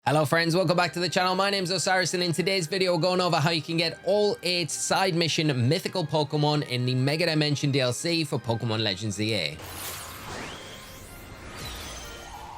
Hello friends, welcome back to the channel. My name's Osirus, and in today's video we're going over how you can get all 8 side mission mythical Pokemon in the Mega Dimension DLC for Pokemon Legends Z-A.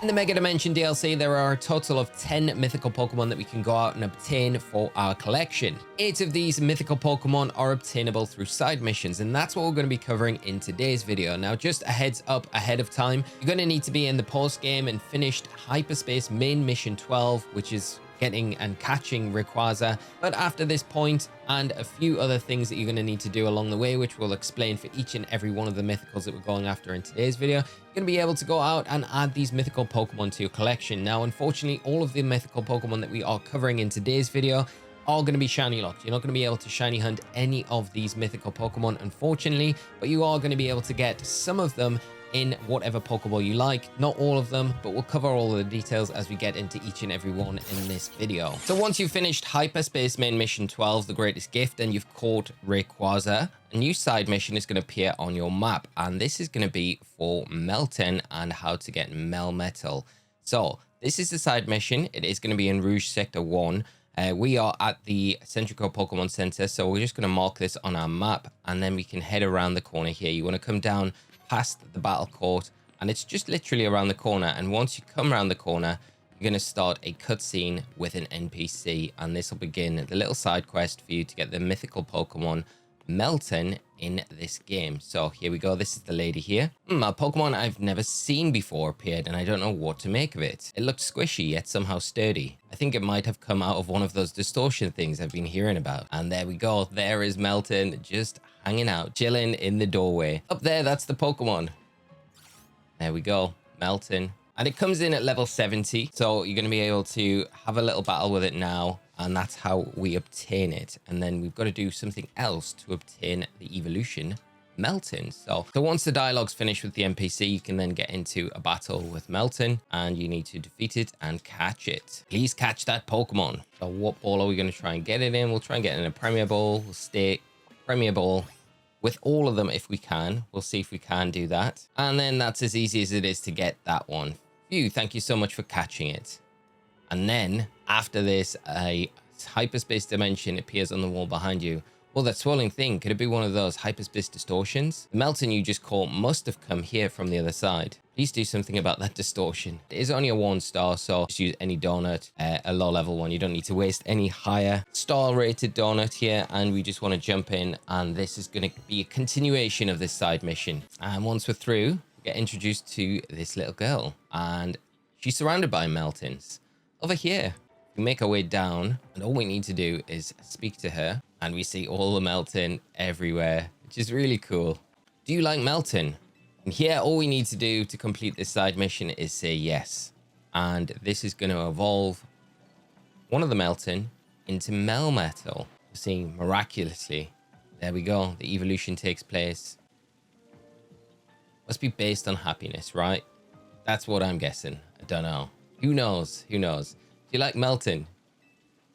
In the Mega Dimension DLC, there are a total of 10 mythical Pokemon that we can go out and obtain for our collection. 8 of these mythical Pokemon are obtainable through side missions, and that's what we're going to be covering in today's video. Now, just a heads up ahead of time, you're going to need to be in the post-game and finished Hyperspace Main Mission 12, which is getting and catching Rayquaza. But after this point, and a few other things that you're going to need to do along the way, which we'll explain for each and every one of the mythicals that we're going after in today's video, you're going to be able to go out and add these mythical Pokemon to your collection. Now, unfortunately, all of the mythical Pokemon that we are covering in today's video are going to be shiny locked. You're not going to be able to shiny hunt any of these mythical Pokemon, unfortunately, but you are going to be able to get some of them in whatever Pokeball you like. Not all of them, but we'll cover all of the details as we get into each and every one in this video. So once you've finished Hyperspace Main Mission 12, the Greatest Gift, and you've caught Rayquaza, a new side mission is going to appear on your map, and this is going to be for Meltan and how to get Melmetal. So this is the side mission. It is going to be in Rouge Sector 1. We are at the Centrico Pokemon Center, so we're just going to mark this on our map, and then we can head around the corner here. You want to come down past the battle court, and it's just literally around the corner. And once you come around the corner, you're going to start a cutscene with an NPC, and this will begin the little side quest for you to get the mythical Pokemon Meltan in this game. So here we go. This is the lady here. A Pokemon I've never seen before appeared, and I don't know what to make of it. It looks squishy yet somehow sturdy. I think it might have come out of one of those distortion things I've been hearing about. And there we go. There is Meltan, just hanging out, chilling in the doorway. Up there, that's the Pokemon. There we go, Meltan. And it comes in at level 70, so you're going to be able to have a little battle with it now, and that's how we obtain it. And then we've got to do something else to obtain the evolution Meltan. So once the dialogue's finished with the NPC, you can then get into a battle with Meltan, and you need to defeat it and catch it. Please catch that Pokemon. So what ball are we going to try and get it in? We'll try and get it in a Premier Ball. We'll stay Premier Ball with all of them if we can. We'll see if we can do that. And then that's as easy as it is to get that one. Phew, thank you so much for catching it. And then after this, a hyperspace dimension appears on the wall behind you. Well, that swirling thing, could it be one of those hyperspace distortions? The Meltan you just caught must have come here from the other side. Please do something about that distortion. It is only a 1-star, so just use any donut, a low level one. You don't need to waste any higher star rated donut here. And we just want to jump in, and this is going to be a continuation of this side mission. And once we're through, we get introduced to this little girl, and she's surrounded by Meltans. Over here, we make our way down, and all we need to do is speak to her, and we see all the Meltan everywhere, which is really cool. Do you like Meltan? And here, all we need to do to complete this side mission is say yes. And this is going to evolve one of the Meltan into Melmetal. We're seeing miraculously. There we go. The evolution takes place. Must be based on happiness, right? That's what I'm guessing. I don't know. Who knows? Who knows? Do you like Meltan?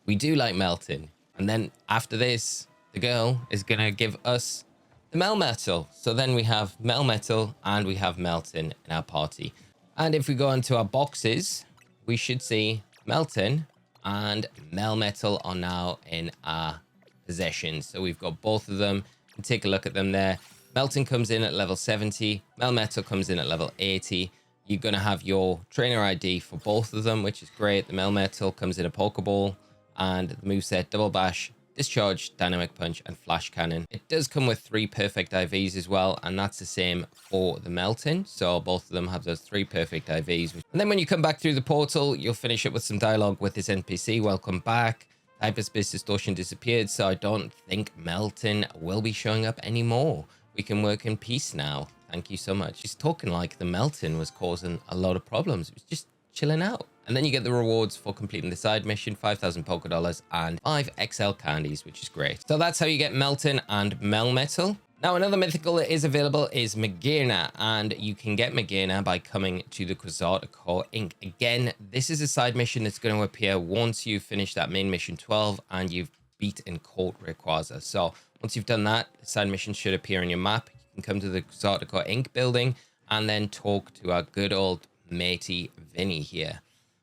We do like Meltan. And then after this, the girl is going to give us the Melmetal. So then we have Melmetal and we have Meltan in our party. And if we go into our boxes, we should see Meltan and Melmetal are now in our possession. So we've got both of them. You can take a look at them there. Meltan comes in at level 70. Melmetal comes in at level 80. You're going to have your trainer ID for both of them, which is great. The Melmetal comes in a Pokeball, and the moveset Double Bash, Discharge, Dynamic Punch, and Flash Cannon. It does come with 3 perfect IVs as well, and that's the same for the Meltan. So both of them have those 3 perfect IVs. And then when you come back through the portal, you'll finish up with some dialogue with this NPC. Welcome back. Hyperspace Distortion disappeared, so I don't think Meltan will be showing up anymore. We can work in peace now. Thank you so much. She's talking like the Meltan was causing a lot of problems. It was just chilling out. And then you get the rewards for completing the side mission, 5,000 Pokédollars and 5 XL candies, which is great. So that's how you get Meltan and Melmetal. Now, another mythical that is available is Magearna, and you can get Magearna by coming to the Core Inc. Again, this is a side mission that's going to appear once you finish that main mission 12 and you've beat and caught Rayquaza. So once you've done that, the side mission should appear on your map. You can come to the Core Inc. building and then talk to our good old matey Vinny here.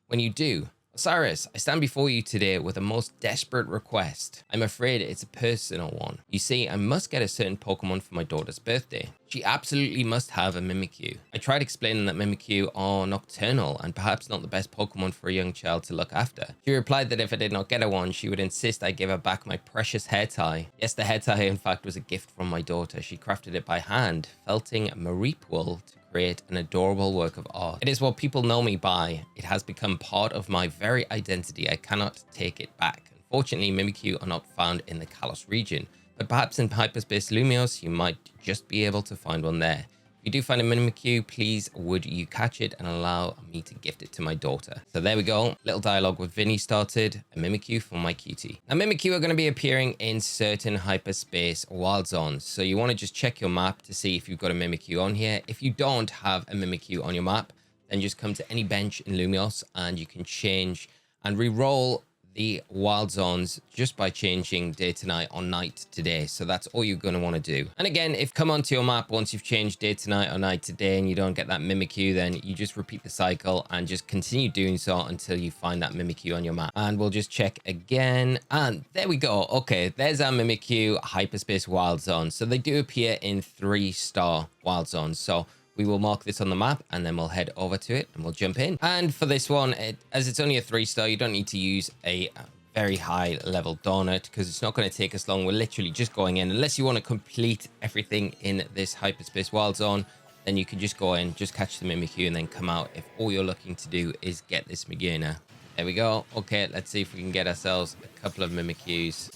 When you do, Osiris, I stand before you today with a most desperate request. I'm afraid it's a personal one. You see, I must get a certain Pokemon for my daughter's birthday. She absolutely must have a Mimikyu. I tried explaining that Mimikyu are nocturnal and perhaps not the best Pokemon for a young child to look after. She replied that if I did not get her one, she would insist I give her back my precious hair tie. Yes, the hair tie in fact was a gift from my daughter. She crafted it by hand, felting Mareep wool to create an adorable work of art. It is what people know me by. It has become part of my very identity. I cannot take it back. Unfortunately, Mimikyu are not found in the Kalos region, but perhaps in Hyperspace Lumios, you might just be able to find one there. If you do find a Mimikyu, please would you catch it and allow me to gift it to my daughter. So there we go. Little dialogue with Vinny started. A Mimikyu for my cutie. Now Mimikyu are going to be appearing in certain hyperspace wild zones. So you want to just check your map to see if you've got a Mimikyu on here. If you don't have a Mimikyu on your map, then just come to any bench in Lumios and you can change and re-roll the wild zones just by changing day to night or night to day. So that's all you're going to want to do. And again, if come onto your map once you've changed day to night or night to day and you don't get that Mimikyu, then you just repeat the cycle and just continue doing so until you find that Mimikyu on your map. And we'll just check again. And there we go. Okay, there's our Mimikyu hyperspace wild zone. So they do appear in 3-star wild zones. So we will mark this on the map and then we'll head over to it and we'll jump in. And for this one, as it's only a 3-star, you don't need to use a very high level donut because it's not going to take us long. We're literally just going in. Unless you want to complete everything in this hyperspace wild zone, then you can just go in, just catch the Mimikyu and then come out if all you're looking to do is get this Magearna. There we go. Okay, let's see if we can get ourselves a couple of Mimikyus.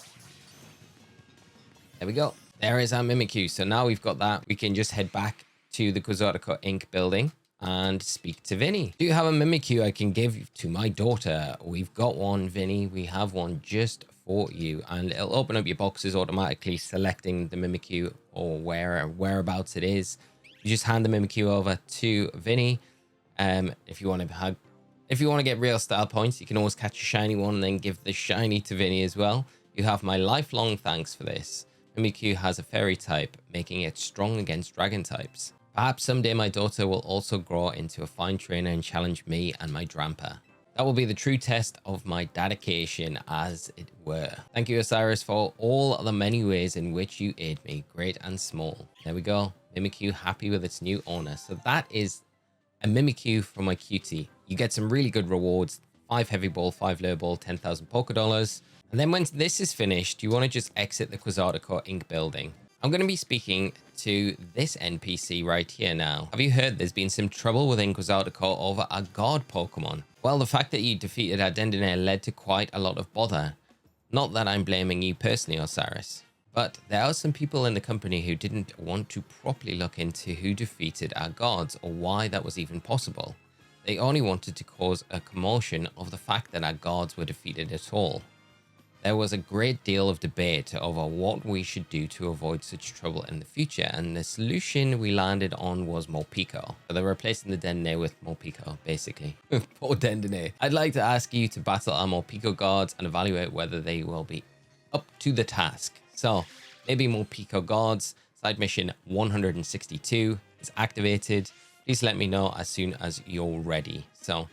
There we go. There is our Mimikyu. So now we've got that. We can just head back to the Quixotic Inc. building and speak to Vinny. Do you have a Mimikyu I can give to my daughter? We've got one, Vinny. We have one just for you. And it'll open up your boxes automatically, selecting the Mimikyu or whereabouts it is. You just hand the Mimikyu over to Vinny. If you want to get real style points, you can always catch a shiny one and then give the shiny to Vinny as well. You have my lifelong thanks for this. Mimikyu has a fairy type, making it strong against dragon types. Perhaps someday my daughter will also grow into a fine trainer and challenge me and my Drampa. That will be the true test of my dedication, as it were. Thank you, Osirus, for all the many ways in which you aid me, great and small. There we go. Mimikyu happy with its new owner. So that is a Mimikyu for my cutie. You get some really good rewards. 5 heavy ball, 5 low ball, 10,000 $. And then when this is finished, you want to just exit the Quixotic Inc. building. I'm going to be speaking to this NPC right here now. Have you heard there's been some trouble within Quixotic over a god Pokemon? Well, the fact that you defeated our Dendinair led to quite a lot of bother. Not that I'm blaming you personally, Osirus, but there are some people in the company who didn't want to properly look into who defeated our gods or why that was even possible. They only wanted to cause a commotion of the fact that our gods were defeated at all. There was a great deal of debate over what we should do to avoid such trouble in the future, and the solution we landed on was Morpeko. So they're replacing the Dendinair with Morpeko, basically. Poor Dendinair. I'd like to ask you to battle our Morpeko guards and evaluate whether they will be up to the task. So, maybe Morpeko guards, side mission 162 is activated. Please let me know as soon as you're ready. So,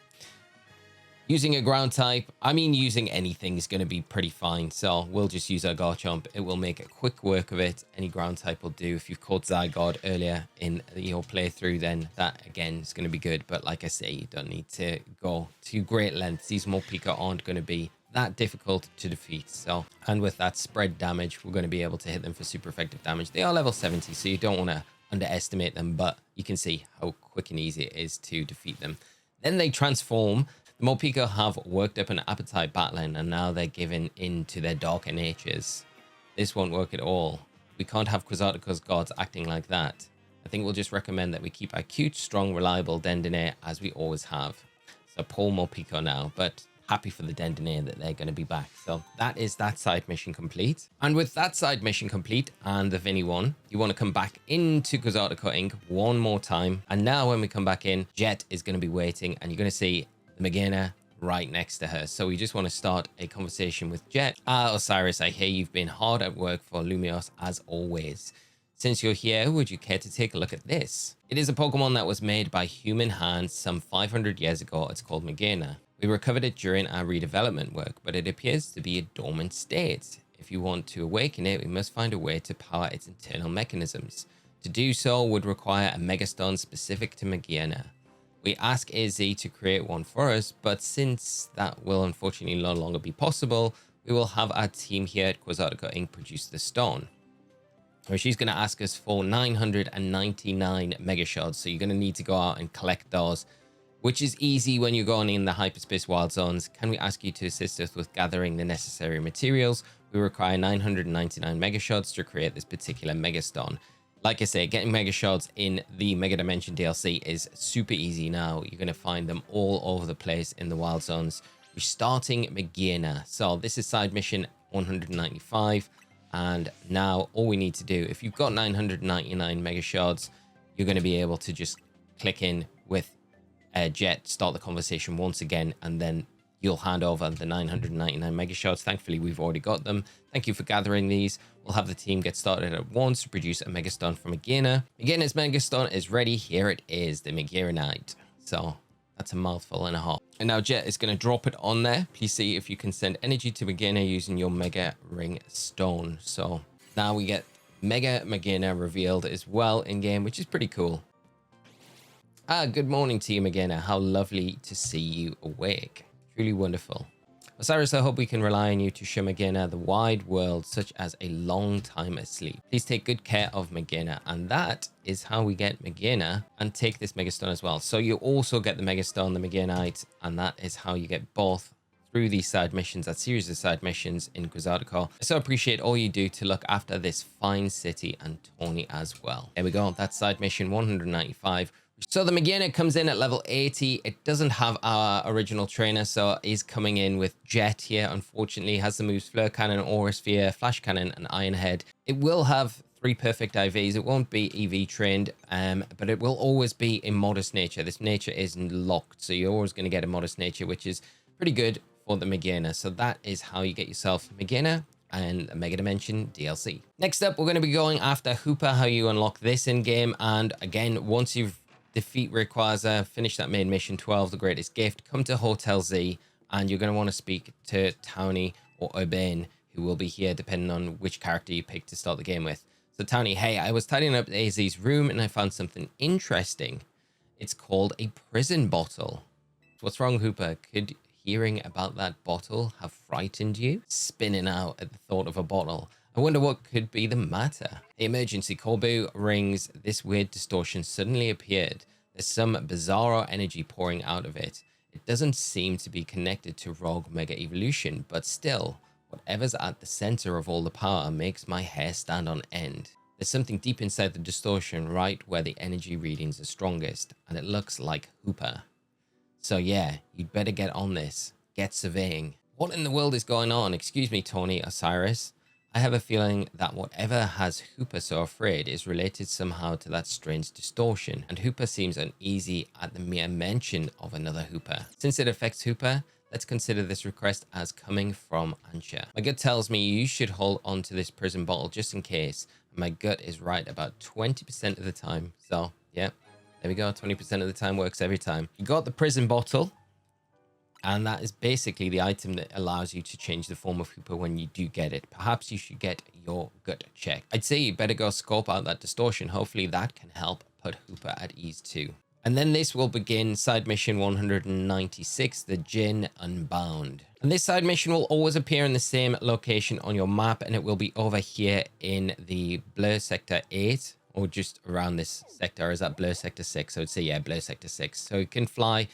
using a ground type, using anything is going to be pretty fine. So we'll just use our Garchomp. It will make a quick work of it. Any ground type will do. If you've caught Zygarde earlier in your playthrough, then that again is going to be good. But like I say, you don't need to go to great lengths. These Morpeko aren't going to be that difficult to defeat. So, and with that spread damage, we're going to be able to hit them for super effective damage. They are level 70, so you don't want to underestimate them, but you can see how quick and easy it is to defeat them. Then they transform. The Morpeko have worked up an appetite battling, and now they're giving in to their darker natures. This won't work at all. We can't have Quixotic's gods acting like that. I think we'll just recommend that we keep our cute, strong, reliable Dendinair as we always have. So poor Morpeko now, but happy for the Dendinair that they're going to be back. So that is that side mission complete. And with that side mission complete and the Vinny one, you want to come back into Quixotic Inc. one more time. And now when we come back in, Jet is going to be waiting, and you're going to see the Magearna right next to her. So we just want to start a conversation with Jet. Osirus, I hear you've been hard at work for Lumios as always. Since you're here, would you care to take a look at this? It is a Pokemon that was made by human hands some 500 years ago. It's called Magearna. We recovered it during our redevelopment work, but it appears to be a dormant state. If you want to awaken it, we must find a way to power its internal mechanisms. To do so would require a Megastone specific to Magearna. We ask AZ to create one for us, but since that will unfortunately no longer be possible, we will have our team here at Quasartico Inc. produce the stone. She's going to ask us for 999 Mega Shards, so you're going to need to go out and collect those, which is easy when you're going in the Hyperspace Wild Zones. Can we ask you to assist us with gathering the necessary materials? We require 999 Mega Shards to create this particular Mega Stone. Like I say, getting Mega Shards in the Mega Dimension DLC is super easy now. You're going to find them all over the place in the Wild Zones. We're starting Magearna. So this is side mission 195. And now all we need to do, if you've got 999 Mega Shards, you're going to be able to just click in with Jet, start the conversation once again, and then you'll hand over the 999 Mega Shards. Thankfully, we've already got them. Thank you for gathering these. We'll have the team get started at once to produce a Mega Stone from Magearna. Magearna's Mega Stone is ready. Here it is, the Magearnite. So that's a mouthful and a half. And now Jet is going to drop it on there. Please see if you can send energy to Magearna using your Mega Ring Stone. So now we get Mega Magearna revealed as well in game, which is pretty cool. Good morning to you, Magearna. How lovely to see you awake. Truly wonderful. Osirus, I hope we can rely on you to show Magearna the wide world, such as a long time asleep. Please take good care of Magearna. And that is how we get Magearna and take this Megastone as well. So you also get the Megastone, the Magearnite, and that is how you get both through these side missions, that series of side missions in Quasartico. I so appreciate all you do to look after this fine city and Tony as well. There we go. That's side mission 195. So the Magearna comes in at level 80. It doesn't have our original trainer, so is coming in with Jet here. Unfortunately, has the moves Flare Cannon, Aura Sphere, Flash Cannon, and Iron Head. It will have 3 perfect IVs. It won't be EV trained, but it will always be in Modest Nature. This nature is locked, so you're always going to get a Modest Nature, which is pretty good for the Magearna. So that is how you get yourself Magearna and a Mega Dimension DLC. Next up, we're going to be going after Hoopa, how you unlock this in game. And again, once you've defeat Rayquaza, finish that main mission 12, the greatest gift, come to Hotel Z, and you're going to want to speak to Townie or Urbane, who will be here depending on which character you pick to start the game with. So Townie, hey, I was tidying up AZ's room and I found something interesting. It's called a prison bottle. What's wrong, Hoopa? Could hearing about that bottle have frightened you? Spinning out at the thought of a bottle. I wonder what could be the matter. The emergency call boo rings. This weird distortion suddenly appeared. There's some bizarro energy pouring out of it. It doesn't seem to be connected to Rogue Mega Evolution, but still, whatever's at the center of all the power makes my hair stand on end. There's something deep inside the distortion, right where the energy readings are strongest, and it looks like Hoopa. So yeah, you'd better get on this. Get surveying. What in the world is going on? Excuse me, Tony, Osirus. I have a feeling that whatever has Hoopa so afraid is related somehow to that strange distortion, and Hoopa seems uneasy at the mere mention of another Hoopa. Since it affects Hoopa, let's consider this request as coming from Ansha. My gut tells me you should hold on to this prison bottle just in case, and my gut is right about 20% of the time. So, yeah, there we go. 20% of the time works every time. You got the prison bottle. And that is basically the item that allows you to change the form of Hoopa when you do get it. Perhaps you should get your gut checked. I'd say you better go scope out that distortion. Hopefully that can help put Hoopa at ease too. And then this will begin side mission 196, the Gin Unbound. And this side mission will always appear in the same location on your map, and it will be over here in the Blur Sector 8, or just around this sector. Or is that Blur Sector 6? I would say, yeah, Blur Sector 6. So you can fly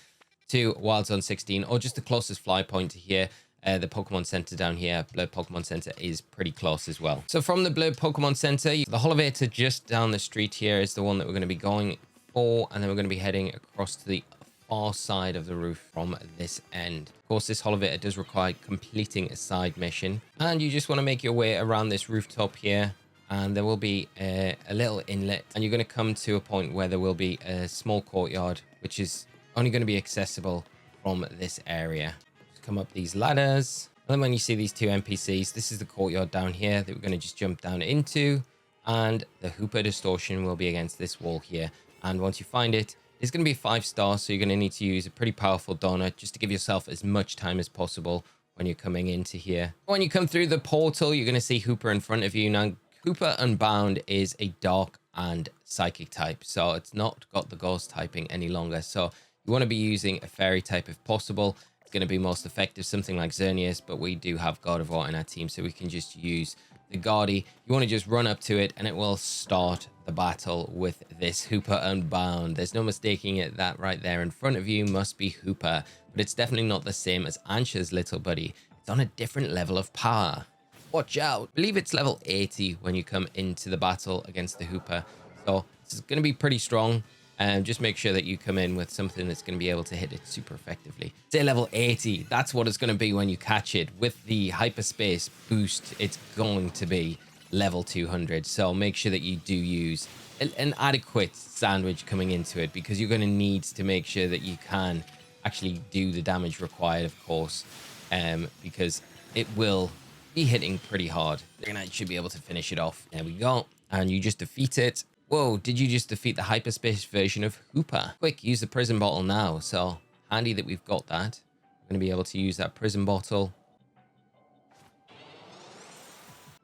to Wild Zone 16, or just the closest fly point to here. The Pokemon Center down here, Blur Pokemon Center, is pretty close as well. So from the Blur Pokemon Center, the elevator just down the street here is the one that we're going to be going for, and then we're going to be heading across to the far side of the roof from this end. Of course, this elevator does require completing a side mission, and you just want to make your way around this rooftop here, and there will be a little inlet, and you're going to come to a point where there will be a small courtyard, which is only going to be accessible from this area. Just come up these ladders, and then when you see these two NPCs, this is the courtyard down here that we're going to just jump down into, and the Hoopa distortion will be against this wall here. And once you find it, It's going to be 5-star, so you're going to need to use a pretty powerful donor just to give yourself as much time as possible when you're coming into here. When you come through the portal, you're going to see Hoopa in front of you. Now, Hoopa Unbound is a dark and psychic type, so it's not got the ghost typing any longer. So you want to be using a fairy type if possible. It's going to be most effective, something like Xerneas, but we do have Gardevoir in our team, so we can just use the Guardy. You want to just run up to it and it will start the battle with this Hoopa Unbound. There's no mistaking it. That right there in front of you must be Hoopa, but it's definitely not the same as Ansha's little buddy. It's on a different level of power. Watch out. I believe it's level 80 when you come into the battle against the Hoopa. So this is going to be pretty strong. Just make sure that you come in with something that's going to be able to hit it super effectively. Say level 80. That's what it's going to be when you catch it. With the hyperspace boost, it's going to be level 200. So make sure that you do use an adequate sandwich coming into it, because you're going to need to make sure that you can actually do the damage required, of course, because it will be hitting pretty hard. And I should be able to finish it off. There we go. And you just defeat it. Whoa, did you just defeat the hyperspace version of Hoopa? Quick, use the prison bottle now. So handy that we've got that. I'm going to be able to use that prison bottle.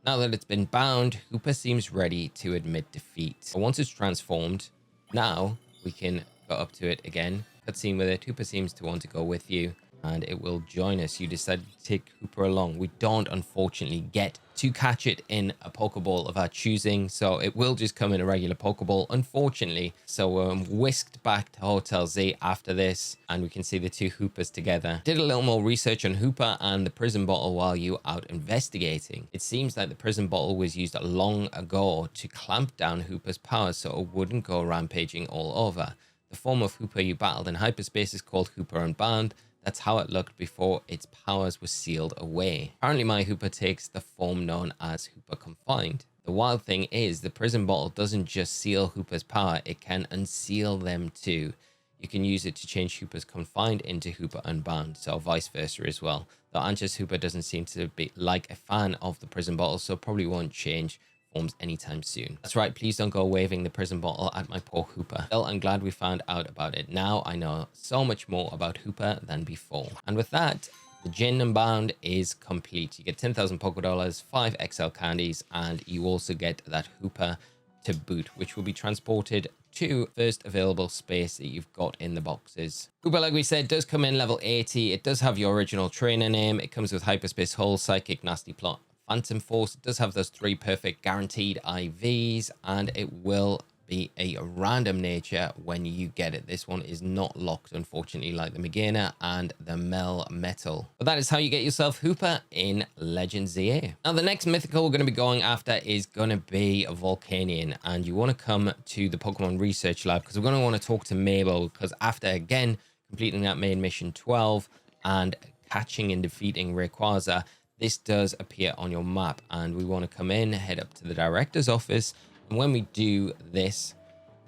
Now that it's been bound, Hoopa seems ready to admit defeat. So once it's transformed, now we can go up to it again. Cutscene with it. Hoopa seems to want to go with you, and it will join us. You decided to take Hoopa along. We don't, unfortunately, get to catch it in a Pokeball of our choosing, so it will just come in a regular Pokeball, unfortunately. So we're whisked back to Hotel Z after this, and we can see the two Hoopas together. Did a little more research on Hoopa and the prison bottle while you were out investigating. It seems like the prison bottle was used long ago to clamp down Hoopa's powers so it wouldn't go rampaging all over. The form of Hoopa you battled in hyperspace is called Hoopa Unbound. That's how it looked before its powers were sealed away. Apparently my Hoopa takes the form known as Hoopa Confined. The wild thing is the prison bottle doesn't just seal Hoopa's power, it can unseal them too. You can use it to change Hoopa's Confined into Hoopa Unbound, so vice versa as well. Though Ansha's Hoopa doesn't seem to be like a fan of the prison bottle, so probably won't change forms anytime soon. That's right, please don't go waving the prison bottle at my poor Hoopa. Still, I'm glad we found out about it. Now I know so much more about Hoopa than before. And with that, the Gin Unbound is complete. You get 10,000 Pokédollars, 5 XL candies, and you also get that Hoopa to boot, which will be transported to first available space that you've got in the boxes. Hoopa, like we said, does come in level 80. It does have your original trainer name. It comes with Hyperspace Hull, Psychic, Nasty Plot, Phantom Force. It does have those 3 perfect guaranteed IVs, and it will be a random nature when you get it. This one is not locked, unfortunately, like the Magearna and the Melmetal. But that is how you get yourself Hoopa in Legends Z-A. Now, the next mythical we're going to be going after is going to be a Volcanion, and you want to come to the Pokemon Research Lab because we're going to want to talk to Mabel, because after, again, completing that main mission 12 and catching and defeating Rayquaza, this does appear on your map, and we want to come in, head up to the director's office, and when we do this,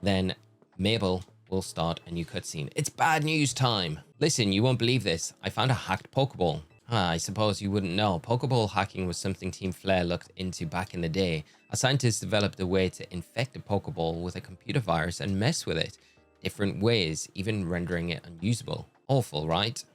then Mabel will start a new cutscene. It's bad news time. Listen, you won't believe this. I found a hacked Pokeball. I suppose you wouldn't know. Pokeball hacking was something Team Flare looked into back in the day. Our scientists developed a way to infect a Pokeball with a computer virus and mess with it. Different ways, even rendering it unusable. Awful, right?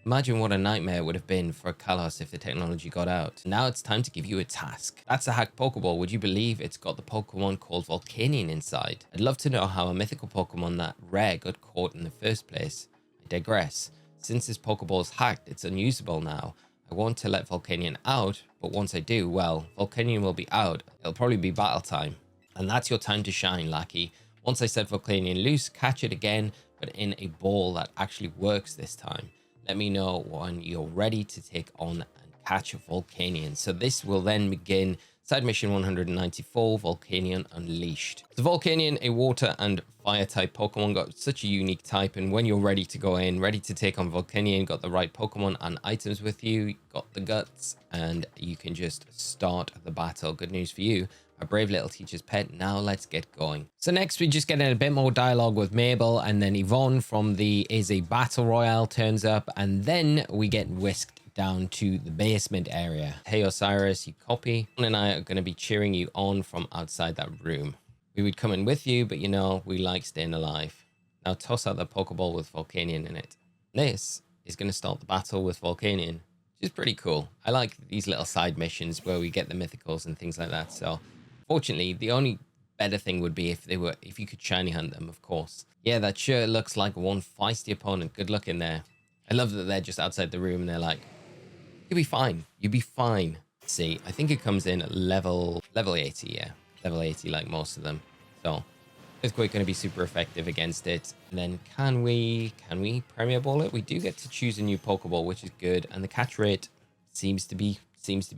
Imagine what a nightmare it would have been for Kalos if the technology got out. Now it's time to give you a task. That's a hacked Pokeball. Would you believe it's got the Pokemon called Volcanion inside? I'd love to know how a mythical Pokemon that rare got caught in the first place. I digress. Since this Pokeball is hacked, it's unusable now. I want to let Volcanion out, but once I do, well, Volcanion will be out. It'll probably be battle time. And that's your time to shine, lackey. Once I set Volcanion loose, catch it again, but in a ball that actually works this time. Let me know when you're ready to take on and catch Volcanion. So this will then begin side mission 194, Volcanion Unleashed. The Volcanion, a water and fire type Pokemon, got such a unique type, and when you're ready to go in, ready to take on Volcanion, got the right Pokemon and items with you, got the guts, and you can just start the battle. Good news for you. A brave little teacher's pet. Now let's get going. So next we just get in a bit more dialogue with Mabel, and then Yvonne from the Is a Battle Royale turns up, and then we get whisked down to the basement area. Hey Osirus, you copy? Yvonne and I are going to be cheering you on from outside that room. We would come in with you, but you know, we like staying alive. Now toss out the Pokeball with Volcanion in it. This is going to start the battle with Volcanion, which is pretty cool. I like these little side missions where we get the mythicals and things like that. So fortunately, the only better thing would be if you could shiny hunt them, of course. Yeah, that sure looks like one feisty opponent. Good luck in there. I love that they're just outside the room and they're like, you'll be fine. You'll be fine. See, I think it comes in at level 80, yeah. Level 80 like most of them. So Earthquake going to be super effective against it. And then can we Premier Ball it? We do get to choose a new Pokeball, which is good. And the catch rate seems to be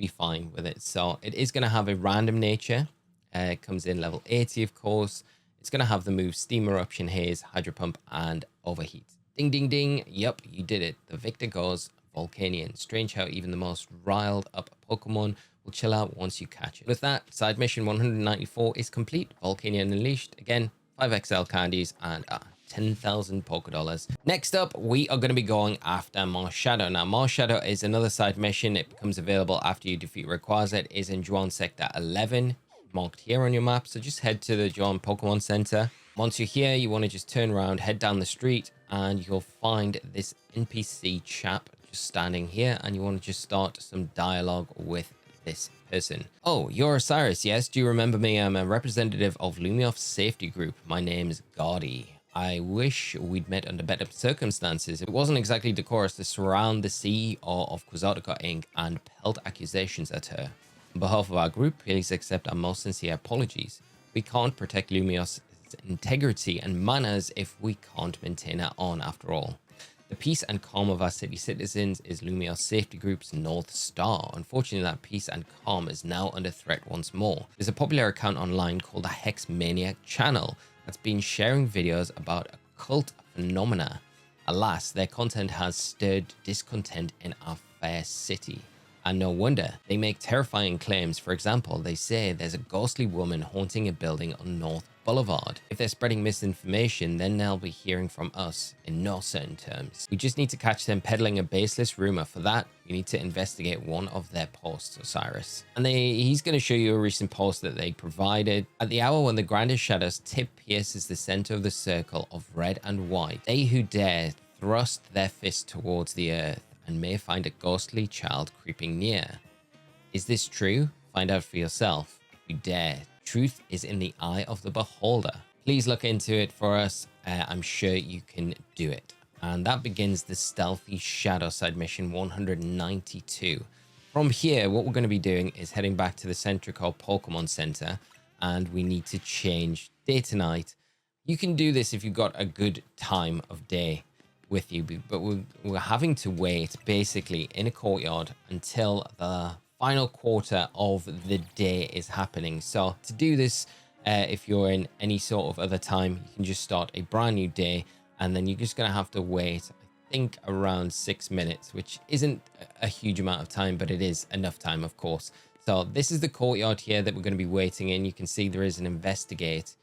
fine with it. So it is going to have a random nature. It comes in level 80, of course. It's going to have the moves Steam Eruption, Haze, Hydro Pump, and Overheat. Ding, ding, ding. Yep, you did it. The victor goes Volcanion. Strange how even the most riled up Pokemon will chill out once you catch it. With that, side mission 194 is complete. Volcanion Unleashed. Again, 5 XL candies and 10,000 Pokédollars. Next up, we are going to be going after Marshadow. Now, Marshadow is another side mission. It becomes available after you defeat Rayquaza. It is in Juan Sector 11, marked here on your map. So just head to the Juan Pokemon Center. Once you're here, you want to just turn around, head down the street, and you'll find this NPC chap just standing here, and you want to just start some dialogue with this person. Oh, you're Osirus, yes? Do you remember me? I'm a representative of Lumioff's safety group. My name's Gaudy. I wish we'd met under better circumstances. It wasn't exactly decorous to surround the CEO of Quixotica Inc. and pelt accusations at her. On behalf of our group, please accept our most sincere apologies. We can't protect Lumioff's integrity and manners if we can't maintain our own, after all. The peace and calm of our city citizens is Lumioff's safety group's North Star. Unfortunately, that peace and calm is now under threat once more. There's a popular account online called the Hex Maniac channel that's been sharing videos about occult phenomena. Alas, their content has stirred discontent in our fair city. And no wonder, they make terrifying claims. For example, they say there's a ghostly woman haunting a building on North Boulevard. If they're spreading misinformation, then they'll be hearing from us in no certain terms. We just need to catch them peddling a baseless rumor. For that, we need to investigate one of their posts, Osirus. And he's going to show you a recent post that they provided. At the hour when the grandest shadow's tip pierces the center of the circle of red and white, they who dare thrust their fist towards the earth and may find a ghostly child creeping near. Is this true? Find out for yourself if you dare. Truth is in the eye of the beholder. Please look into it for us. I'm sure you can do it. And that begins the stealthy shadow side mission 192. From here, what we're going to be doing is heading back to the Centrical Pokemon Center, and we need to change day to night. You can do this if you've got a good time of day with you, but we're having to wait basically in a courtyard until the final quarter of the day is happening. So to do this, if you're in any sort of other time, you can just start a brand new day, and then you're just going to have to wait, I think, around 6 minutes, which isn't a huge amount of time, but it is enough time, of course. So this is the courtyard here that we're going to be waiting in. You can see there is an investigate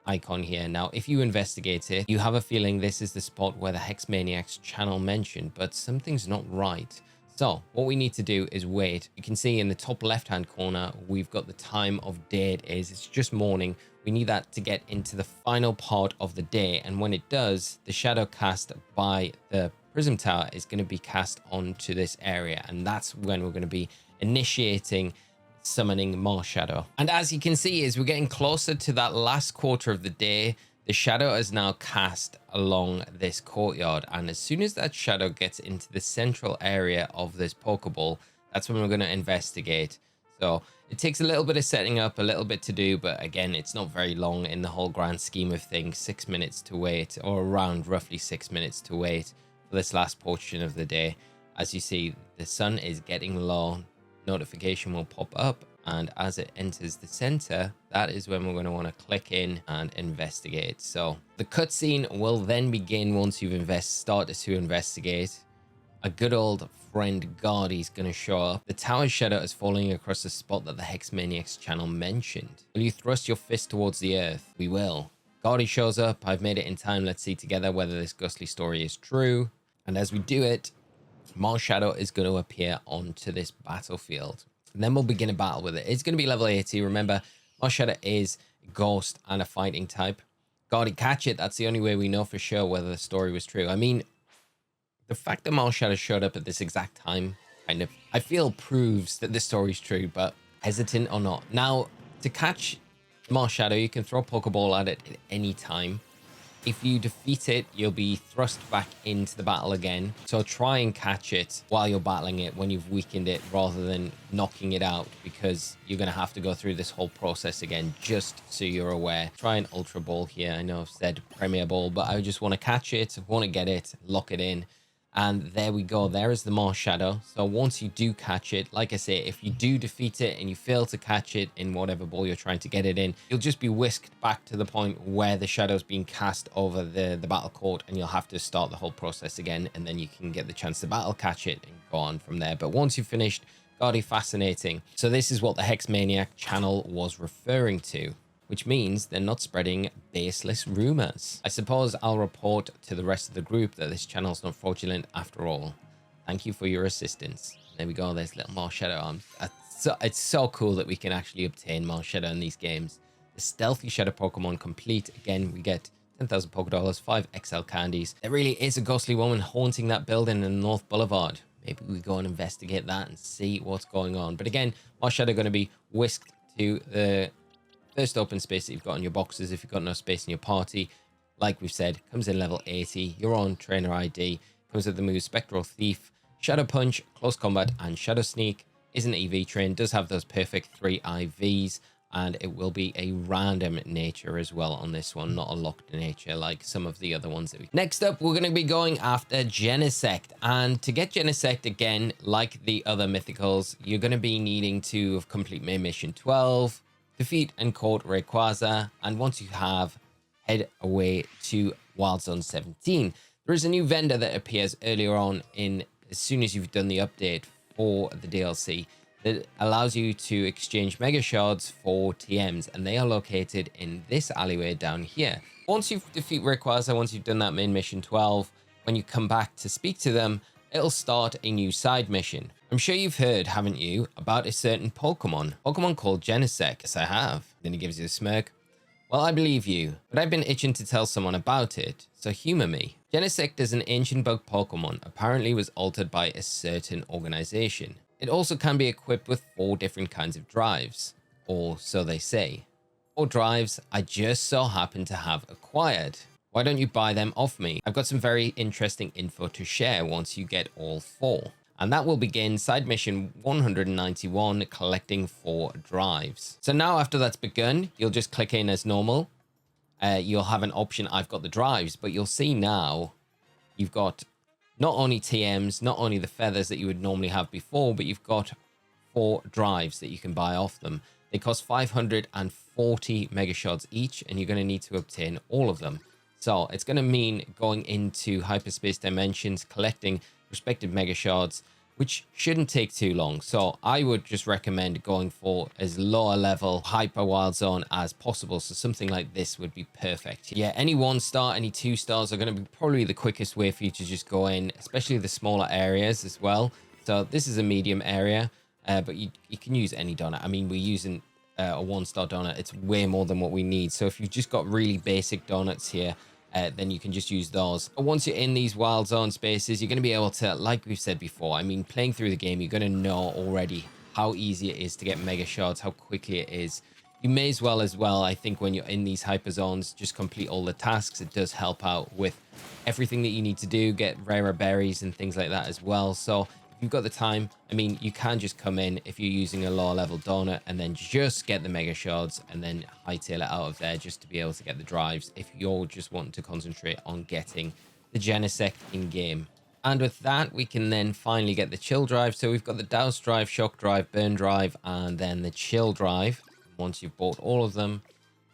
icon here. Now, if you investigate it, you have a feeling this is the spot where the Hex Maniac's channel mentioned, but something's not right. So what we need to do is wait. You can see in the top left hand corner, we've got the time of day it is. It's just morning. We need that to get into the final part of the day, and when it does, the shadow cast by the Prism Tower is going to be cast onto this area, and that's when we're going to be initiating summoning Marshadow. And as you can see, as we're getting closer to that last quarter of the day, the shadow is now cast along this courtyard, and as soon as that shadow gets into the central area of this Pokeball, that's when we're going to investigate. So it takes a little bit of setting up, a little bit to do, but again, it's not very long in the whole grand scheme of things. 6 minutes to wait, or around roughly 6 minutes to wait for this last portion of the day. As you see, the sun is getting low. Notification will pop up, and as it enters the center, that is when we're going to want to click in and investigate. So the cutscene will then begin once you've started to investigate. A good old friend Gaudy's going to show up. The tower's shadow is falling across the spot that the Hex Maniac's channel mentioned. Will you thrust your fist towards the earth? We will. Gaudy shows up. I've made it in time. Let's see together whether this ghostly story is true. And as we do it, Marshadow is going to appear onto this battlefield. And then we'll begin a battle with it. It's going to be level 80. Remember, Marshadow is a ghost and a fighting type. Gotta catch it. That's the only way we know for sure whether the story was true. I mean, the fact that Marshadow showed up at this exact time kind of, I feel, proves that the story's true, but hesitant or not. Now, to catch Marshadow, you can throw a Pokeball at it at any time. If you defeat it, you'll be thrust back into the battle again. So try and catch it while you're battling it when you've weakened it rather than knocking it out, because you're going to have to go through this whole process again, just so you're aware. Try an Ultra Ball here. I know I've said Premier Ball, but I just want to catch it, want to get it, lock it in. And there we go. There is the Marshadow. So once you do catch it, like I say, if you do defeat it and you fail to catch it in whatever ball you're trying to get it in, you'll just be whisked back to the point where the shadow's being cast over the battle court, and you'll have to start the whole process again, and then you can get the chance to battle catch it and go on from there. But once you've finished, God, fascinating. So this is what the Hex Maniac channel was referring to, which means they're not spreading baseless rumors. I suppose I'll report to the rest of the group that this channel's not fraudulent after all. Thank you for your assistance. There we go. There's little Marshadow arms. It's so cool that we can actually obtain Marshadow in these games. The Stealthy Shadow Pokemon complete. Again, we get 10,000 Pokédollars, 5 XL candies. There really is a ghostly woman haunting that building in North Boulevard. Maybe we go and investigate that and see what's going on. But again, Marshadow going to be whisked to the first open space that you've got in your boxes if you've got no space in your party. Like we've said, comes in level 80. You're on trainer ID. Comes with the moves Spectral Thief, Shadow Punch, Close Combat, and Shadow Sneak. Is an EV train. Does have those perfect 3 IVs. And it will be a random nature as well on this one. Not a locked nature like some of the other ones that we... Next up, we're going to be going after Genesect. And to get Genesect, again, like the other mythicals, you're going to be needing to complete main mission 12. Defeat and court Rayquaza, and once you have, head away to Wild Zone 17. There is a new vendor that appears earlier on as soon as you've done the update for the DLC that allows you to exchange Mega Shards for TMs, and they are located in this alleyway down here. Once you defeat Rayquaza, once you've done that main mission 12, when you come back to speak to them, it'll start a new side mission. I'm sure you've heard, haven't you, about a certain Pokemon called Genesect. Yes, I have. Then he gives you a smirk. Well, I believe you, but I've been itching to tell someone about it, so humor me. Genesect is an ancient bug Pokemon, apparently was altered by a certain organization. It also can be equipped with 4 different kinds of drives, or so they say. 4 drives I just so happen to have acquired. Why don't you buy them off me? I've got some very interesting info to share once you get all 4. And that will begin side mission 191, collecting 4 drives. So now after that's begun, you'll just click in as normal. You'll have an option, I've got the drives, but you'll see now you've got not only TMs, not only the feathers that you would normally have before, but you've got 4 drives that you can buy off them. They cost 540 Mega Shards each, and you're going to need to obtain all of them. So it's going to mean going into hyperspace dimensions, collecting respective Mega Shards, which shouldn't take too long. So I would just recommend going for as low a level hyper wild zone as possible. So something like this would be perfect. Yeah, any 1-star, any 2-stars are going to be probably the quickest way for you to just go in, especially the smaller areas as well. So this is a medium area, but you can use any donut. I mean, we're using a 1-star donut. It's way more than what we need. So if you've just got really basic donuts here, then you can just use those. But once you're in these wild zone spaces, you're going to be able to, like we've said before, I mean, playing through the game, you're going to know already how easy it is to get Mega Shards, how quickly it is. You may as well, I think, when you're in these hyper zones, just complete all the tasks. It does help out with everything that you need to do, get rarer berries and things like that as well. So if you've got the time, I mean, you can just come in if you're using a lower level donut and then just get the Mega Shards and then hightail it out of there just to be able to get the drives if you're just wanting to concentrate on getting the Genesect in game. And with that, we can then finally get the Chill Drive. So we've got the Douse Drive, Shock Drive, Burn Drive, and then the Chill Drive. Once you've bought all of them,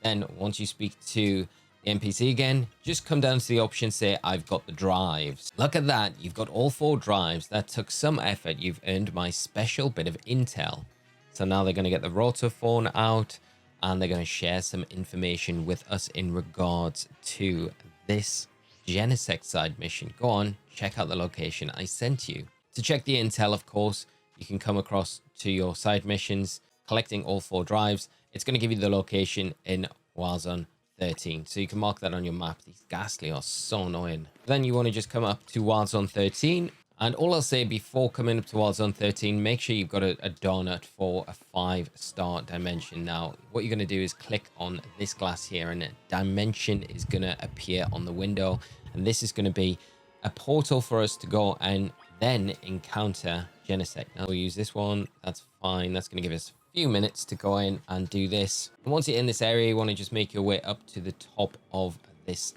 then once you speak to the NPC again, just come down to the option, say, I've got the drives. Look at that. You've got all 4 drives. That took some effort. You've earned my special bit of intel. So now they're going to get the Rotophone out, and they're going to share some information with us in regards to this Genesect side mission. Go on, check out the location I sent you. To check the intel, of course, you can come across to your side missions, collecting all 4 drives. It's going to give you the location in Wild Zone 13. So you can mark that on your map. These Ghastly are so annoying. Then you want to just come up to Wild Zone 13. And all I'll say before coming up to Wild Zone 13, make sure you've got a donut for a 5-star dimension. Now, what you're going to do is click on this glass here, and a dimension is going to appear on the window. And this is going to be a portal for us to go and then encounter Genesect. Now, we'll use this one. That's fine. That's going to give us a few minutes to go in and do this. And once you're in this area, you want to just make your way up to the top of this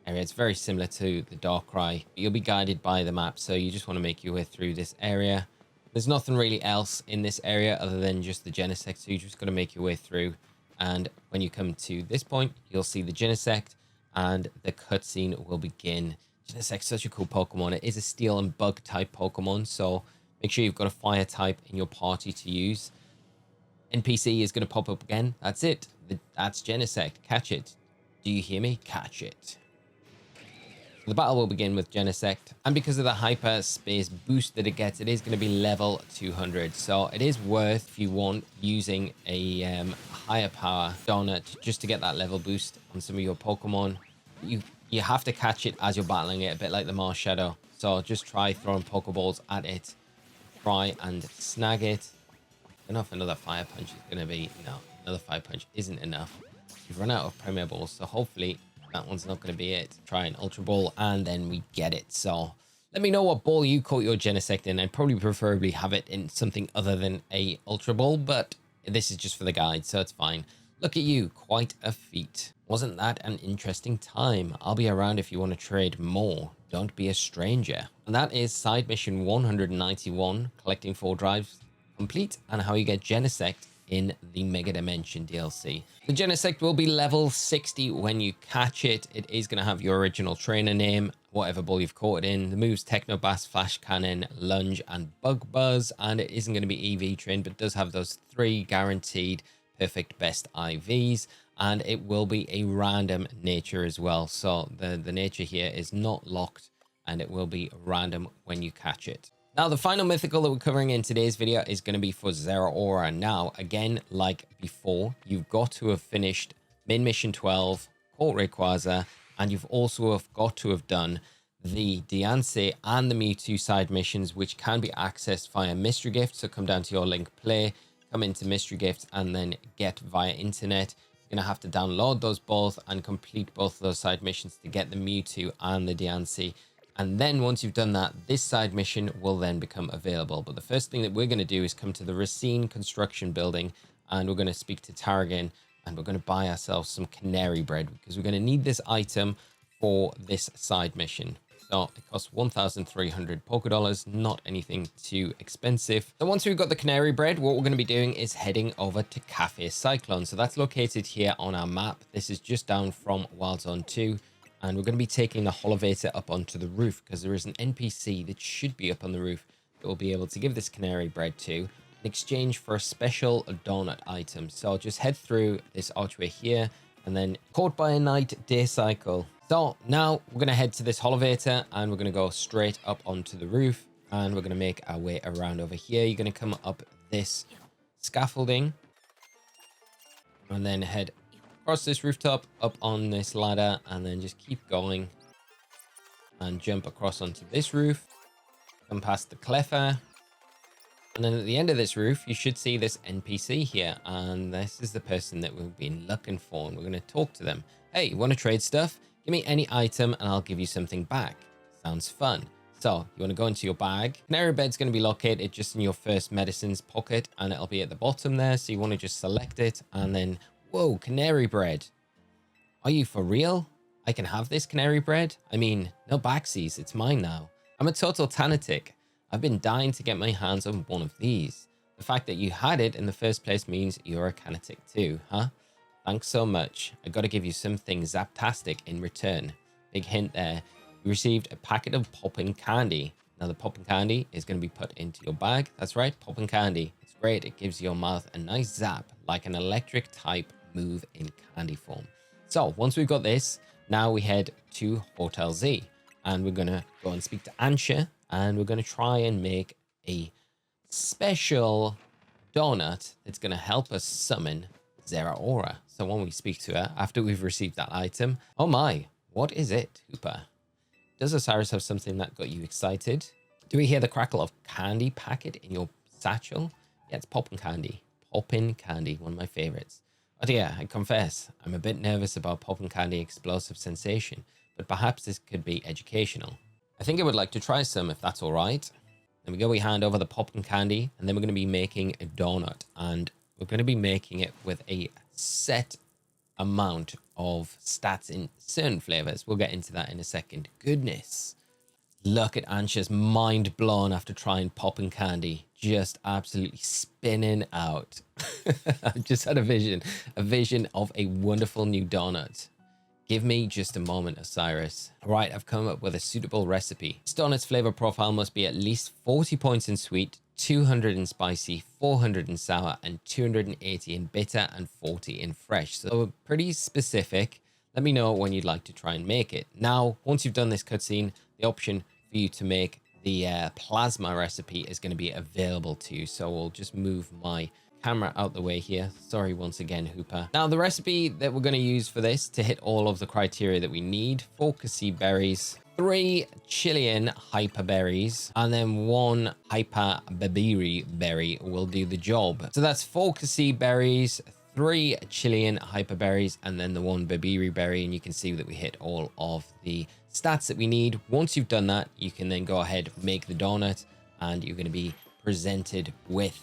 area. It's very similar to the Darkrai. You'll be guided by the map, so you just want to make your way through this area. There's nothing really else in this area other than just the Genesect, so you just got to make your way through. And when you come to this point, you'll see the Genesect, and the cutscene will begin. Genesect's such a cool Pokemon. It is a Steel and Bug type Pokemon, so make sure you've got a Fire type in your party to use. NPC is going to pop up again. That's it. That's Genesect. Catch it. Do you hear me? Catch it. The battle will begin with Genesect, and because of the hyperspace boost that it gets, it is going to be level 200. So it is worth, if you want, using a higher power donut just to get that level boost on some of your Pokemon. You have to catch it as you're battling it, a bit like the Marshadow. So just try throwing Pokeballs at it. Try and snag it. I don't know if another Fire Punch is going to be... No, another Fire Punch isn't enough. We've run out of Premier Balls, so hopefully that one's not going to be it. Try an Ultra Ball, and then we get it. So let me know what ball you caught your Genesect in. I'd probably preferably have it in something other than a Ultra Ball, but this is just for the guide, so it's fine. Look at you, quite a feat. Wasn't that an interesting time? I'll be around if you want to trade more. Don't be a stranger. And that is side mission 191, collecting 4 drives complete, and how you get Genesect in the Mega Dimension DLC. The Genesect will be level 60 when you catch it. It is going to have your original trainer name, whatever ball you've caught it in. The moves Techno Blast, Flash Cannon, Lunge, and Bug Buzz. And it isn't going to be EV trained, but does have those 3 guaranteed perfect best IVs. And it will be a random nature as well. So the nature here is not locked, and it will be random when you catch it. Now, the final mythical that we're covering in today's video is going to be for Zeraora. Now, again, like before, you've got to have finished Main Mission 12, caught Rayquaza, and you've also have got to have done the Diancie and the Mewtwo side missions, which can be accessed via Mystery Gift. So come down to your link play, come into Mystery Gift, and then get via internet. You're going to have to download those both and complete both of those side missions to get the Mewtwo and the Diancie. And then once you've done that, this side mission will then become available. But the first thing that we're going to do is come to the Racine construction building, and we're going to speak to Tarragon, and we're going to buy ourselves some canary bread because we're going to need this item for this side mission. So it costs 1,300 Pokédollars, not anything too expensive. So once we've got the canary bread, what we're going to be doing is heading over to Cafe Cyclone. So that's located here on our map. This is just down from Wild Zone 2. And we're going to be taking the Holovator up onto the roof because there is an NPC that should be up on the roof that we'll be able to give this canary bread to in exchange for a special donut item. So just head through this archway here and then Caught by a Night day cycle. So now we're going to head to this Holovator and we're going to go straight up onto the roof, and we're going to make our way around over here. You're going to come up this scaffolding and then head across this rooftop, up on this ladder, and then just keep going and jump across onto this roof, come past the Cleffa, and then at the end of this roof you should see this NPC here, and this is the person that we've been looking for, and we're going to talk to them. Hey, you want to trade stuff? Give me any item and I'll give you something back. Sounds fun. So you want to go into your bag. Canary bed's going to be located just in your first medicines pocket, and it'll be at the bottom there, so you want to just select it, and then whoa, canary bread. Are you for real? I can have this canary bread? I mean, no backsies, it's mine now. I'm a total Tanatic. I've been dying to get my hands on one of these. The fact that you had it in the first place means you're a Canatic too, huh? Thanks so much. I gotta give you something zaptastic in return. Big hint there. You received a packet of popping candy. Now the popping candy is going to be put into your bag. That's right, popping candy. It's great. It gives your mouth a nice zap, like an electric type move in candy form. So once we've got this, now we head to Hotel Z, and we're going to go and speak to Ansha, and we're going to try and make a special donut that's going to help us summon Zeraora. So when we speak to her, after we've received that item, oh my, what is it, Hoopa? Does Osirus have something that got you excited? Do we hear the crackle of candy packet in your satchel? Yeah, it's poppin' candy. Poppin' candy, one of my favorites. Oh dear, I confess, I'm a bit nervous about poppin' candy explosive sensation, but perhaps this could be educational. I think I would like to try some, if that's all right. There we go, we hand over the poppin' candy, and then we're going to be making a donut, and we're going to be making it with a set amount of stats in certain flavors. We'll get into that in a second. Goodness. Look at Ansha's mind blown after trying popping candy. Just absolutely spinning out. I've just had a vision of a wonderful new donut. Give me just a moment, Osirus. Right, I've come up with a suitable recipe. This donut's flavor profile must be at least 40 points in sweet, 200 in spicy, 400 in sour, and 280 in bitter, and 40 in fresh. So pretty specific. Let me know when you'd like to try and make it. Now, once you've done this cutscene, the option for you to make the plasma recipe is going to be available to you. So we'll just move my camera out the way here. Sorry once again, Hoopa. Now, the recipe that we're going to use for this to hit all of the criteria that we need: 4 Cassie berries, 3 Chilean hyper berries, and then 1 hyper babiri berry will do the job. So that's 4 Cassie berries, 3 Chilean hyper berries, and then the 1 babiri berry, and you can see that we hit all of the stats that we need. Once you've done that, you can then go ahead, make the donut, and you're going to be presented with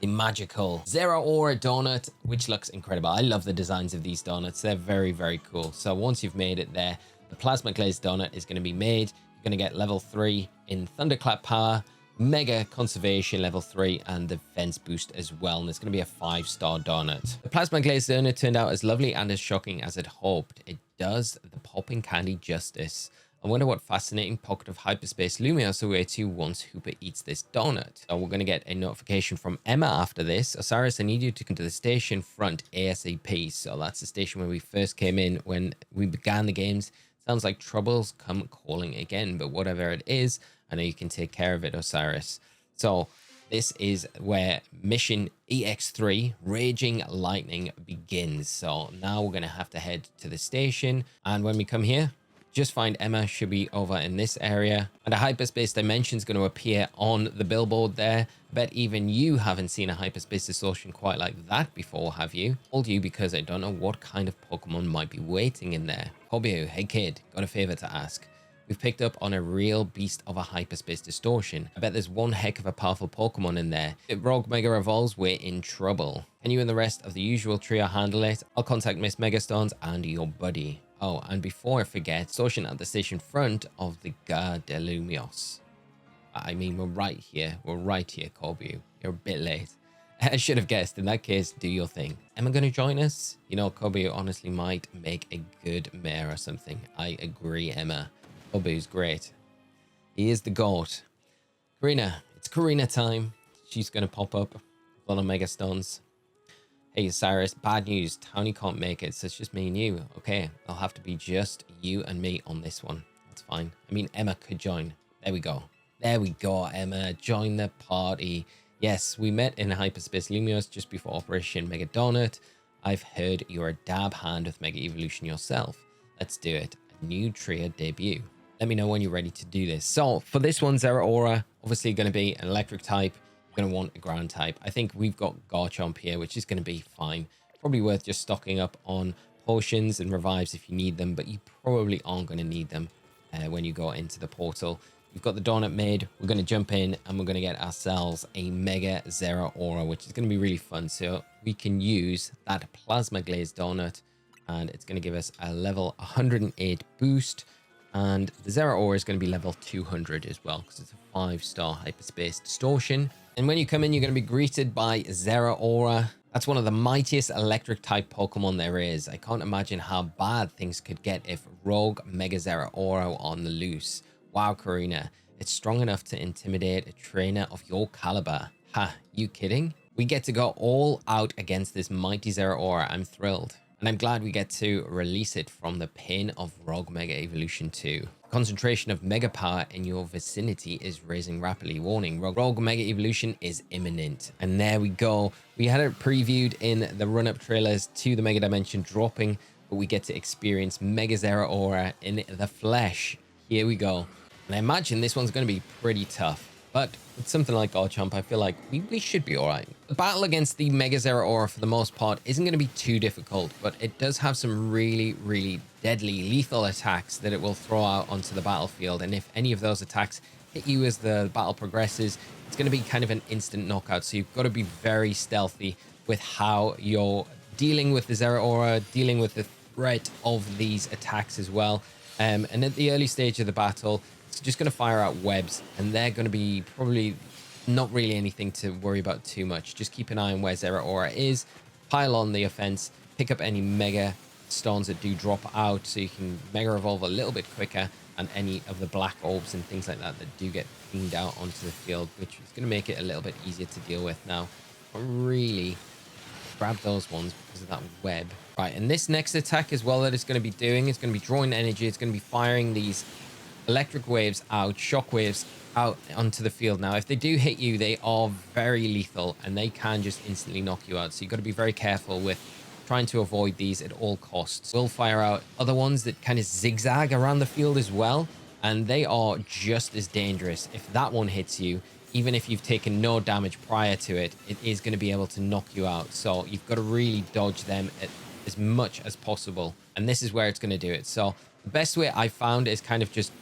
the magical Zeraora donut, which looks incredible. I love the designs of these donuts. They're very, very cool. So once you've made it there, the plasma glazed donut is going to be made. You're going to get level 3 in Thunderclap power, Mega Conservation level 3, and the Fence boost as well. And it's going to be a 5-star donut. The plasma glazed donut turned out as lovely and as shocking as I'd hoped. It does the popping candy justice. I wonder what fascinating pocket of hyperspace Lumios away to once Hoopa eats this donut. So we're going to get a notification from Emma after this. Osirus, I need you to come to the station front ASAP. So that's the station where we first came in when we began the games. Sounds like trouble's come calling again, but whatever it is, I know you can take care of it, Osirus. So this is where mission EX3, Raging Lightning, begins. So now we're going to have to head to the station. And when we come here, just find Emma. Should be over in this area. And a hyperspace dimension is going to appear on the billboard there. I bet even you haven't seen a hyperspace distortion quite like that before, have you? Told you because I don't know what kind of Pokemon might be waiting in there. Hobio, hey kid, got a favor to ask. We've picked up on a real beast of a hyperspace distortion. I bet there's one heck of a powerful Pokemon in there. If Rogue Mega evolves, we're in trouble. Can you and the rest of the usual trio handle it? I'll contact Miss Megastones and your buddy. Oh, and before I forget, distortion at the station front of the Gare de Lumios. I mean, we're right here. We're right here, Corbu. You're a bit late. I should have guessed. In that case, do your thing. Am I going to join us? You know, Corbu honestly might make a good mayor or something. I agree, Emma. Corbu's great. He is the GOAT. Karina. It's Karina time. She's going to pop up. Full of Mega Stones. Hey, Cyrus, bad news. Townie can't make it, so it's just me and you. Okay, I'll have to be just you and me on this one. That's fine. I mean, Emma could join. There we go. There we go, Emma. Join the party. Yes, we met in Hyperspace Lumios just before Operation Mega Donut. I've heard you're a dab hand with Mega Evolution yourself. Let's do it. A new trio debut. Let me know when you're ready to do this. So, for this one, Zeraora, obviously going to be an electric type. Going to want a ground type. I think we've got Garchomp here, which is going to be fine. Probably worth just stocking up on potions and revives if you need them, but you probably aren't going to need them when you go into the portal. We've got the donut made. We're going to jump in and we're going to get ourselves a Mega Zeraora, which is going to be really fun. So we can use that plasma glazed donut and it's going to give us a level 108 boost. And the Zeraora is going to be level 200 as well because it's a 5-star hyperspace distortion. And when you come in, you're going to be greeted by Zeraora. That's one of the mightiest electric type Pokemon there is. I can't imagine how bad things could get if Rogue Mega Zeraora were on the loose. Wow, Karina, it's strong enough to intimidate a trainer of your caliber. Ha, you kidding? We get to go all out against this mighty Zeraora. I'm thrilled. And I'm glad we get to release it from the pain of Rogue Mega Evolution 2. Concentration of mega power in your vicinity is raising rapidly. Warning, rogue mega evolution is imminent. And there we go. We had it previewed in the run-up trailers to the Mega Dimension dropping, but we get to experience Mega Zeraora in the flesh. Here we go. And I imagine this one's going to be pretty tough. But with something like Garchomp, I feel like we should be all right. The battle against the Mega Zeraora, for the most part, isn't going to be too difficult, but it does have some really, really deadly, lethal attacks that it will throw out onto the battlefield. And if any of those attacks hit you as the battle progresses, it's going to be kind of an instant knockout. So you've got to be very stealthy with how you're dealing with the Zeraora, dealing with the threat of these attacks as well. And at the early stage of the battle, it's just going to fire out webs, and they're going to be probably not really anything to worry about too much. Just keep an eye on where Zeraora is, pile on the offense, pick up any mega stones that do drop out so you can mega evolve a little bit quicker, and any of the black orbs and things like that that do get beamed out onto the field, which is going to make it a little bit easier to deal with now. But really grab those ones because of that web. Right, and this next attack as well that it's going to be doing is going to be drawing energy. It's going to be firing these electric waves out, shock waves out onto the field. Now, if they do hit you, they are very lethal and they can just instantly knock you out. So you've got to be very careful with trying to avoid these at all costs. We'll fire out other ones that kind of zigzag around the field as well, and they are just as dangerous. If that one hits you, even if you've taken no damage prior to it, it is going to be able to knock you out. So you've got to really dodge them as much as possible, and this is where it's going to do it. So the best way I found is kind of just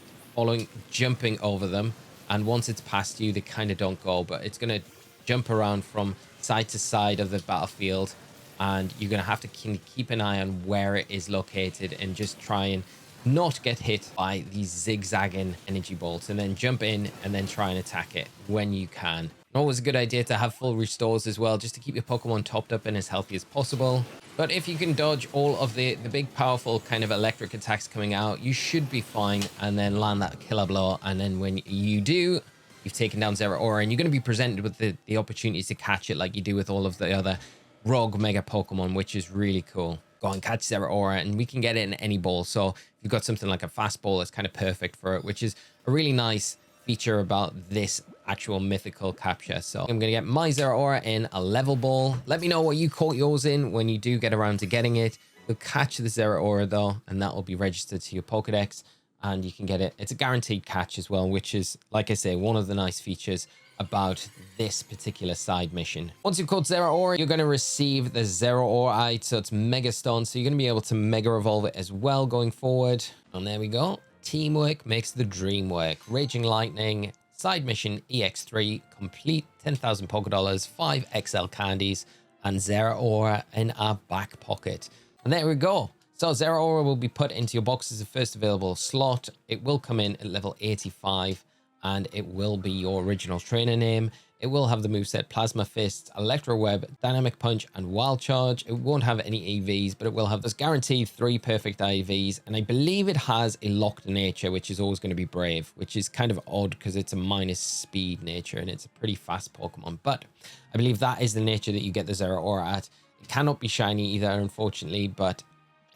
jumping over them, and once it's past you, they kind of don't go, but it's going to jump around from side to side of the battlefield, and you're going to have to keep an eye on where it is located and just try and not get hit by these zigzagging energy bolts, and then jump in and then try and attack it when you can. Always a good idea to have full restores as well, just to keep your Pokemon topped up and as healthy as possible. But if you can dodge all of the big powerful kind of electric attacks coming out, you should be fine, and then land that killer blow. And then when you do, you've taken down Zeraora, and you're going to be presented with the opportunity to catch it like you do with all of the other rogue mega Pokemon, which is really cool. Go and catch Zeraora, and we can get it in any ball. So if you've got something like a fast ball, it's kind of perfect for it, which is a really nice feature about this actual mythical capture. So I'm going to get my Zeraora in a level ball. Let me know what you caught yours in when you do get around to getting it. You'll catch the Zeraora though, and that will be registered to your Pokédex, and you can get it. It's a guaranteed catch as well, which is, like I say, one of the nice features about this particular side mission. Once you've caught Zeraora, you're going to receive the Zeraorite, so it's Mega Stone, so you're going to be able to Mega Evolve it as well going forward. And there we go. Teamwork makes the dream work. Raging Lightning, side mission EX3, complete 10,000 Pokédollars, 5 XL candies, and Zeraora in our back pocket. And there we go. So Zeraora will be put into your box as the first available slot. It will come in at level 85, and it will be your original trainer name. It will have the moveset Plasma Fist, Electro Web, Dynamic Punch, and Wild Charge. It won't have any EVs, but it will have those guaranteed 3 perfect EVs. And I believe it has a locked nature, which is always going to be Brave, which is kind of odd because it's a minus speed nature and it's a pretty fast Pokemon. But I believe that is the nature that you get the Zeraora at. It cannot be shiny either, unfortunately, but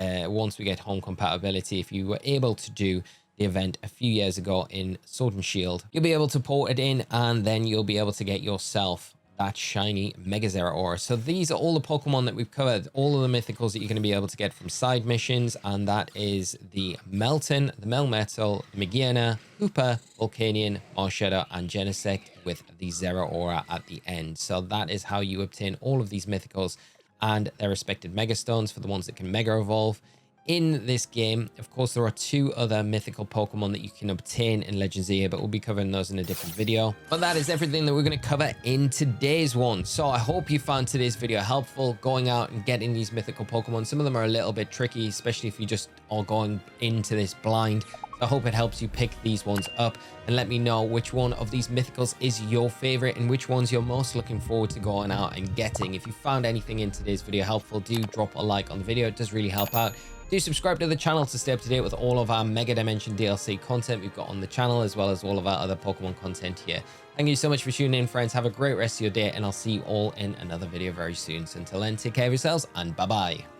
once we get home compatibility, if you were able to do the event a few years ago in Sword and Shield, you'll be able to port it in, and then you'll be able to get yourself that shiny Mega Zeraora. So these are all the Pokemon that we've covered, all of the mythicals that you're going to be able to get from side missions, and that is the Meltan, the Melmetal, the Magearna, Hoopa, Volcanion, Marshadow, and Genesect, with the Zeraora at the end. So that is how you obtain all of these mythicals and their respected Mega Stones for the ones that can Mega Evolve. In this game, of course, there are 2 other mythical Pokemon that you can obtain in Legends Z-A, but we'll be covering those in a different video. But that is everything that we're going to cover in today's one. So I hope you found today's video helpful, going out and getting these mythical Pokemon. Some of them are a little bit tricky, especially if you just are going into this blind. So I hope it helps you pick these ones up, and let me know which one of these mythicals is your favorite and which ones you're most looking forward to going out and getting. If you found anything in today's video helpful, do drop a like on the video. It does really help out. Do subscribe to the channel to stay up to date with all of our Mega Dimension DLC content we've got on the channel, as well as all of our other Pokemon content here. Thank you so much for tuning in, friends. Have a great rest of your day, and I'll see you all in another video very soon. So until then, take care of yourselves, and bye-bye.